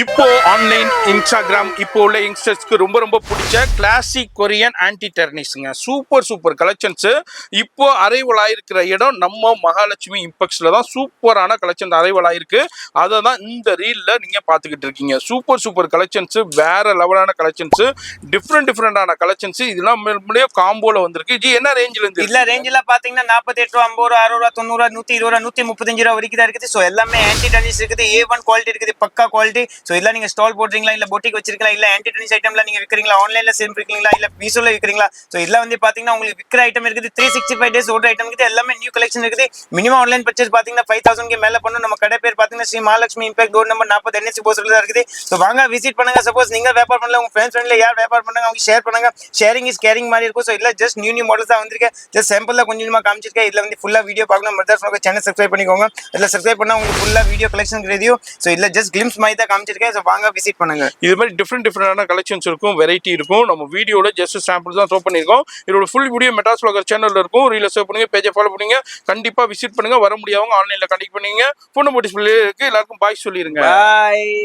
இப்போ online Instagram இப்போ உள்ள யங்ஸ்டர்ஸ்க்கு ரொம்ப ரொம்ப பிடிச்ச கிளாசிக் கொரியன் ஆன்டி டெர்னிஸ்ங்க. சூப்பர் கலெக்ஷன்ஸ் இப்போ அரைவல் ஆயிருக்கிற இடம் நம்ம மகாலட்சுமி இம்பெக்ஸ்ல தான். சூப்பரான கலெக்ஷன் அரைவல் ஆயிருக்கு. அதை தான் இந்த ரீல்ல நீங்க பாத்துக்கிட்டு இருக்கீங்க. சூப்பர் கலெக்ஷன்ஸ், வேற லெவலான கலெக்ஷன்ஸ், டிஃப்ரெண்டான கலெக்ஷன்ஸ். இதெல்லாம் காம்போல வந்திருக்கு. இது என்ன ரேஞ்சில இருந்து? இல்ல ரேஞ்சில பாத்தீங்கன்னா 48 ரூபா, 50 ரூபா, 60 ரூபா, 90 ரூபா, 120 ரூபா, 135 ரூபா வரைக்கும் தான் இருக்குது. ஸோ எல்லாமே ஆன்டி டெர்னிஸ் இருக்குது. A1 குவாலிட்டி இருக்குது, பக்கா குவாலிட்டி. ஸோ இல்ல நீங்க ஸ்டால் போடுறீங்களா, இல்ல பொட்டிக் வச்சிருக்கீங்களா, இல்ல ஆன்டி டெர்னிஸ் ஐட்டம்ல நீங்க விற்கிறீங்களா, ஆன்லைன்ல சேல் விற்கிறீங்களா, இல்ல மீஷோல விற்கிறீங்களா? ஸோ இதெல்லாம் வந்து பாத்தீங்கன்னா உங்களுக்கு விற்கிற ஐட்டம் இருக்குது. 365 டேஸ் ஓடுற ஐட்டம் இருக்குது. எல்லாமே நியூ கலெக்ஷன் இருக்குது. மினிமம் ஆன்லைன் பர்ச்சேஸ் பாத்தீங்கன்னா 5000 மேல பண்ணும். நம்ம கடை பேர் பாத்தீங்கன்னா Shri Mahalakshmi impact door number 40 NSC போஸ்ட்ல தான் இருக்குது. ஸோ வாங்க விசிட் பண்ணுங்க. சப்போஸ் நீங்க வியாபாரம் பண்ணல, உங்க ஃப்ரெண்ட்ஸ்ல யார் வியாபாரம் பண்ணாங்க அவங்க ஷேர் பண்ணுங்க. ஷேரிங் இஸ் கேரிங் மாதிரி இருக்கும். ஸோ இல்ல ஜஸ்ட் நியூ மாடல்ஸ் தான் வந்திருக்கு. ஜஸ்ட் சாம்பிள்ல கொஞ்சமா காமிச்சிருக்கேன். இதுல வந்து ஃபுல்லா வீடியோ பார்க்கணும். மதர்ஸ் உங்க சேனல் சப்ஸ்கிரைப் பண்ணிக்கோங்க. இதுல சப்ஸ்கிரைப் பண்ணா உங்களுக்கு ஃபுல்லா வீடியோ கலெக்ஷன் ரிவ்யூ. ஸோ இல்ல ஜஸ்ட் கிளிம்ஸ் மாதிரி தான் காமிச்சிருக்கேன். ஸோ வாங்க விசிட் பண்ணுங்க. இது மாதிரி டிஃப்ரெண்டான கலெக்ஷன்ஸ் இருக்கும், வெரைட்டி இருக்கும். நம்ம வீடியோல ஜஸ்ட் சாம்பிள் தான் ஷோ பண்ணிருக்கோம். இதோட ஃபுல் வீடியோ மெட்டாஸ் வ்ளாகர் சேனல்ல இருக்கும். ரீல சேவ் பண்ணுங்க, பேஜை ஃபாலோ பண்ணுங்க. கண்டிப்பா விசிட் பண்ணுங்க. வர முடியாதவங்க ஆன்லைன்ல கனெக்ட் பண்ணுங்க. ஃபோன் நம்பர் டிஸ்ப்ளே இருக்கு. எல்லாருக்கும் பாய் சொல்லிருங்க. பாய்.